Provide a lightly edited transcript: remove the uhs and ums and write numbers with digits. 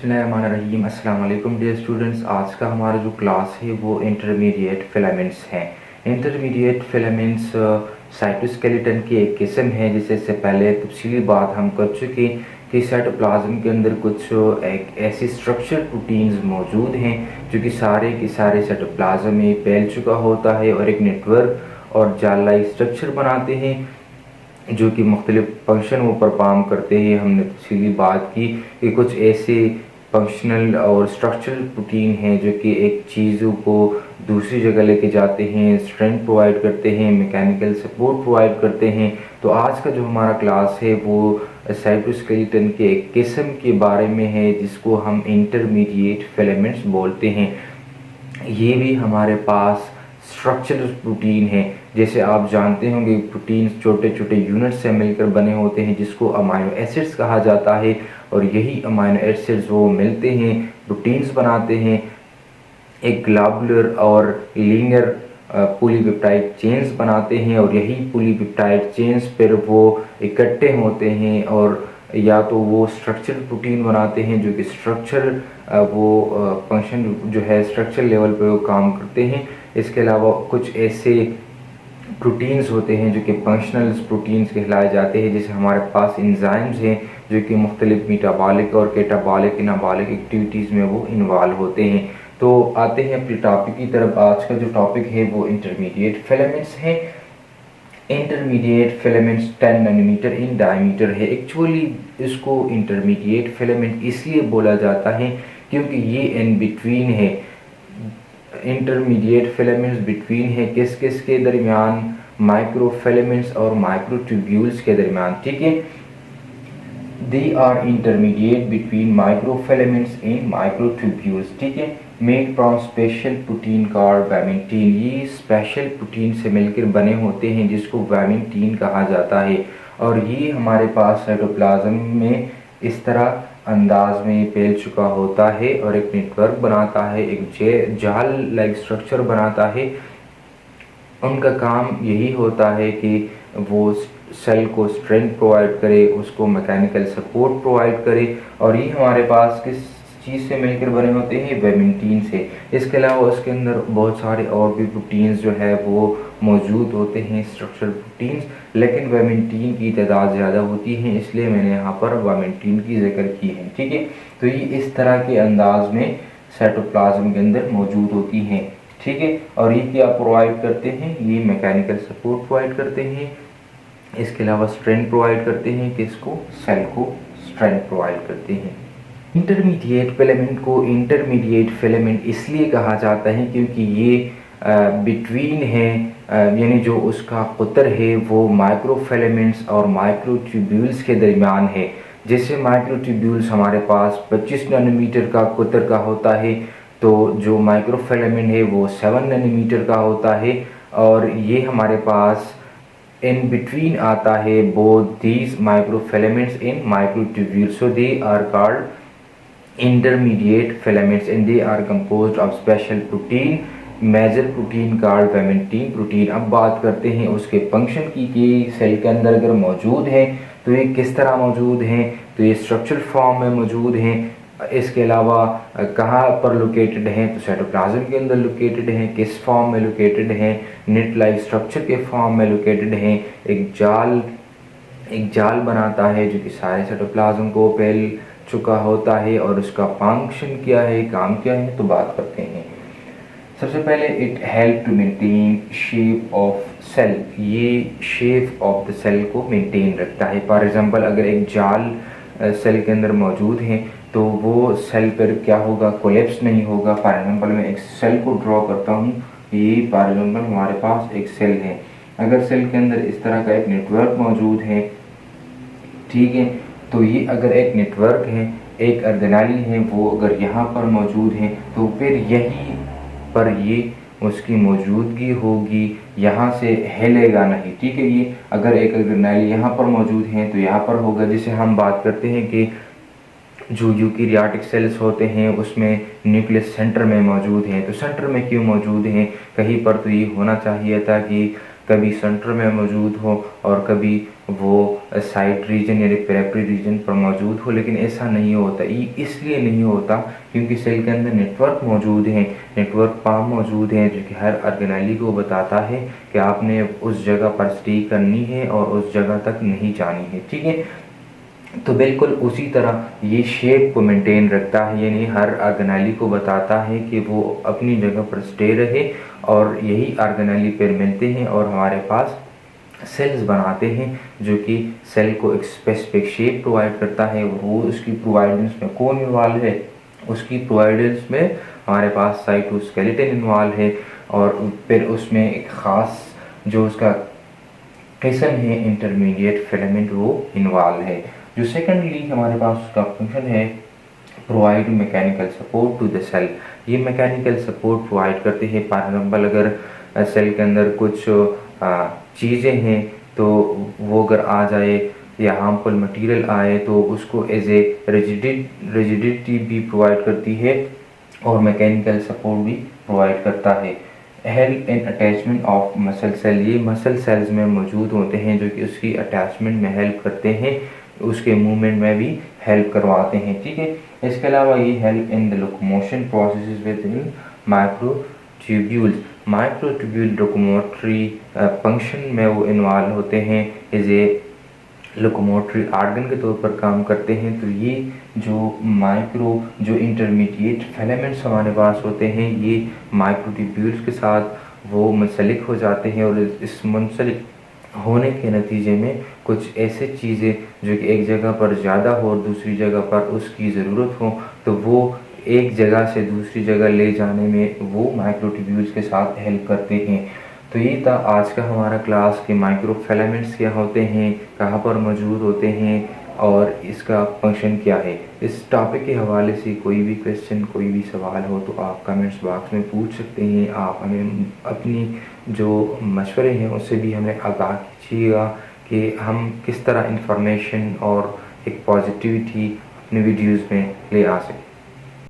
बिस्मिल्लाहिर्रहमानिर्रहीम। अस्सलाम वालेकुम डियर स्टूडेंट्स। आज का हमारा जो क्लास है वो इंटरमीडिएट फिलामेंट्स हैं। इंटरमीडिएट फिलामेंट्स साइटोस्केलेटन की एक किस्म है जिसे से पहले तफसीली बात हम कर चुके कि साइटोप्लाज्म के अंदर कुछ एक ऐसी स्ट्रक्चर प्रोटीन्स मौजूद हैं जो कि सारे के सारे साइटोप्लाज्म में फैल चुका होता है और एक नेटवर्क और जाल-लाई स्ट्रक्चर बनाते हैं जो कि मुख्तलिफ फंक्शन वो परफॉर्म करते हैं। हमने तफसीली बात की कि कुछ ऐसे फंक्शनल और स्ट्रक्चरल प्रोटीन हैं जो कि एक चीज़ों को दूसरी जगह लेके जाते हैं, स्ट्रेंथ प्रोवाइड करते हैं, मैकेनिकल सपोर्ट प्रोवाइड करते हैं। तो आज का जो हमारा क्लास है वो साइटोस्केलेटन के एक किस्म के बारे में है जिसको हम इंटरमीडिएट फिलामेंट्स बोलते हैं। ये भी हमारे पास स्ट्रक्चरल प्रोटीन है। जैसे आप जानते होंगे प्रोटीन्स छोटे छोटे यूनिट से मिलकर बने होते हैं जिसको अमाइनो एसिड्स कहा जाता है और यही अमाइनो एसिड्स वो मिलते हैं प्रोटीन्स बनाते हैं, एक ग्लोबुलर और लीनियर पॉलीपेप्टाइड चेन्स बनाते हैं और यही पॉलीपेप्टाइड चेन्स फिर वो इकट्ठे होते हैं और या तो वो स्ट्रक्चरल प्रोटीन बनाते हैं जो कि स्ट्रक्चर वो फंक्शन जो है स्ट्रक्चर लेवल पे वो काम करते हैं। इसके अलावा कुछ ऐसे प्रोटीन्स होते हैं जो कि फंक्शनल प्रोटीन्स कहलाए जाते हैं, जैसे हमारे पास एंजाइम्स हैं जो कि मुख्तलिफ मेटाबॉलिक और कैटाबॉलिक एनाबॉलिक एक्टिविटीज़ में वो इन्वॉल्व होते हैं। तो आते हैं अपने टॉपिक की तरफ। आज का जो टॉपिक है वो इंटरमीडिएट फिलामेंट्स है। Intermediate filaments 10 nanometer in diameter है। एक्चुअली इसको इंटरमीडिएट फिलामेंट इसलिए बोला जाता है क्योंकि ये इन बिटवीन है। इंटरमीडिएट फिलामेंट्स बिटवीन है किस किस के दरमियान? माइक्रोफिलामेंट्स और माइक्रोट्यूब्यूल्स के दरमियान। ठीक है, they are intermediate between microfilaments in microtubules. ठीक है, made from special protein called vimentin. ये स्पेशल प्रोटीन से मिलकर बने होते हैं जिसको वेमिंटीन कहा जाता है और ये हमारे पास साइटोप्लाज्म में इस तरह अंदाज में फैल चुका होता है और एक नेटवर्क बनाता है, एक जाल लाइक स्ट्रक्चर बनाता है। उनका काम यही होता है कि वो सेल को स्ट्रेंथ प्रोवाइड करे, उसको मैकेनिकल सपोर्ट प्रोवाइड करे और ये हमारे पास किस चीज़ से मिलकर बने होते हैं? वेमिंटीन से। इसके अलावा उसके अंदर बहुत सारे और भी प्रोटीन्स जो है वो मौजूद होते हैं, स्ट्रक्चरल प्रोटीन्स, लेकिन वेमिंटीन की तादाद ज़्यादा होती है इसलिए मैंने यहाँ पर वेमिंटीन की जिक्र की है। ठीक है, तो ये इस तरह के अंदाज में साइटोप्लाज्म के अंदर मौजूद होती हैं। ठीक है, और ये क्या प्रोवाइड करते हैं? ये मैकेनिकल सपोर्ट प्रोवाइड करते हैं, इसके अलावा स्ट्रेंथ प्रोवाइड करते हैं, किसको? सेल को स्ट्रेंथ प्रोवाइड करते हैं। इंटरमीडिएट फिलामेंट को इंटरमीडिएट फिलामेंट इसलिए कहा जाता है क्योंकि ये बिटवीन है, यानी जो उसका कुतर है वो माइक्रोफिलामेंट्स और माइक्रोट्यूब्यूल्स के दरमियान है। जैसे माइक्रोट्यूब्यूल्स हमारे पास 25 नैनोमीटर का कुतर का होता है तो जो माइक्रोफिलामेंट है वो 7 नैनोमीटर का होता है और ये हमारे पास in between आता है both these microfilaments in microtubules, so they are called intermediate filaments and they are composed of special protein, major protein called vimentin protein. अब बात करते हैं उसके फंक्शन की कि सेल के अंदर अगर मौजूद है तो ये किस तरह मौजूद हैं? तो ये स्ट्रक्चरल फॉर्म में मौजूद हैं। इसके अलावा कहाँ पर लोकेटेड हैं? तो साइटोप्लाज्म के अंदर लोकेटेड हैं। किस फॉर्म में लोकेटेड हैं? नेट लाइक स्ट्रक्चर के फॉर्म में लोकेटेड हैं। एक जाल बनाता है जो कि सारे साइटोप्लाज्म को फैल चुका होता है और उसका फंक्शन क्या है, काम क्या है, तो बात करते हैं। सबसे पहले it help to maintain shape of cell. ये शेप ऑफ द सेल को मेंटेन रखता है। फॉर एग्जांपल अगर एक जाल सेल के अंदर मौजूद है तो वो सेल पर क्या होगा? कोलेप्स नहीं होगा। फॉर एग्जांपल मैं एक सेल को ड्रॉ करता हूँ, ये फॉर एग्जांपल हमारे पास एक सेल है। अगर सेल के अंदर इस तरह का एक नेटवर्क मौजूद है, ठीक है, तो ये अगर एक नेटवर्क है, एक अर्धनाली है, वो अगर यहाँ पर मौजूद है तो फिर यहीं पर ये उसकी मौजूदगी होगी, यहाँ से हिलेगा नहीं। ठीक है, ये अगर एक अर्धनाली यहाँ पर मौजूद है तो यहाँ पर होगा। जैसे हम बात करते हैं कि जो यूकैरियोटिक सेल्स होते हैं उसमें न्यूक्लियस सेंटर में मौजूद हैं, तो सेंटर में क्यों मौजूद हैं? कहीं पर तो ये होना चाहिए था कि कभी सेंटर में मौजूद हो और कभी वो साइड रीजन यानी पेरिफेरी रीजन पर मौजूद हो, लेकिन ऐसा नहीं होता। ये इसलिए नहीं होता क्योंकि सेल के अंदर नेटवर्क मौजूद हैं, नेटवर्क पाम मौजूद हैं जो कि हर ऑर्गेनेली को बताता है कि आपने उस जगह पर स्टे करनी है और उस जगह तक नहीं जानी है, ठीक है। तो बिल्कुल उसी तरह ये शेप को मेंटेन रखता है, यानी हर ऑर्गेनेली को बताता है कि वो अपनी जगह पर स्टे रहे और यही ऑर्गेनेली फिर मिलते हैं और हमारे पास सेल्स बनाते हैं जो कि सेल को एक स्पेसिफिक शेप प्रोवाइड करता है। वो उसकी प्रोवाइडेंस में कौन इन्वॉल्व है, उसकी प्रोवाइडेंस में हमारे पास साइटोस्केलेटन इन्वॉल्व है और फिर उसमें एक ख़ास जो उसका किस्म है इंटरमीडिएट फिलामेंट वो इन्वॉल्व है। जो सेकेंडली हमारे पास उसका फंक्शन है provide mechanical support to the cell. ये मैकेनिकल सपोर्ट प्रोवाइड करते हैं। फॉर एग्जाम्पल अगर सेल के अंदर कुछ चीज़ें हैं तो वो अगर आ जाए या हार्मफुल मटेरियल आए तो उसको एज ए रिजिडिटी भी प्रोवाइड करती है और मैकेनिकल सपोर्ट भी प्रोवाइड करता है। Help in attachment of muscle cell, ये मसल सेल्स में मौजूद होते हैं जो कि उसकी अटैचमेंट में हेल्प करते हैं, उसके मूवमेंट में भी हेल्प करवाते हैं, ठीक है। इसके अलावा ये help in the locomotion processes with in microtubules. Microtubule locomotory function में वो इन्वॉल्व होते हैं, एज ए लोकोमोटरी आर्गन के तौर पर काम करते हैं। तो ये जो इंटरमीडिएट फिलामेंट्स हमारे पास होते हैं ये माइक्रोट्यूब्यूल्स के साथ वो मुंसलिक हो जाते हैं और इस मुंसलिक होने के नतीजे में कुछ ऐसे चीज़ें जो कि एक जगह पर ज़्यादा हो और दूसरी जगह पर उसकी ज़रूरत हो तो वो एक जगह से दूसरी जगह ले जाने में वो माइक्रोट्यूब्यूल्स के साथ हेल्प करते हैं। तो ये था आज का हमारा क्लास कि माइक्रोफिलामेंट्स क्या होते हैं, कहाँ पर मौजूद होते हैं और इसका फंक्शन क्या है। इस टॉपिक के हवाले से कोई भी क्वेश्चन कोई भी सवाल हो तो आप कमेंट्स बॉक्स में पूछ सकते हैं। आप हमें अपनी जो मशवरे हैं उससे भी हमें आगाह कीजिएगा कि हम किस तरह इंफॉर्मेशन और एक पॉजिटिविटी अपने वीडियोज़ में ले आ सकते हैं।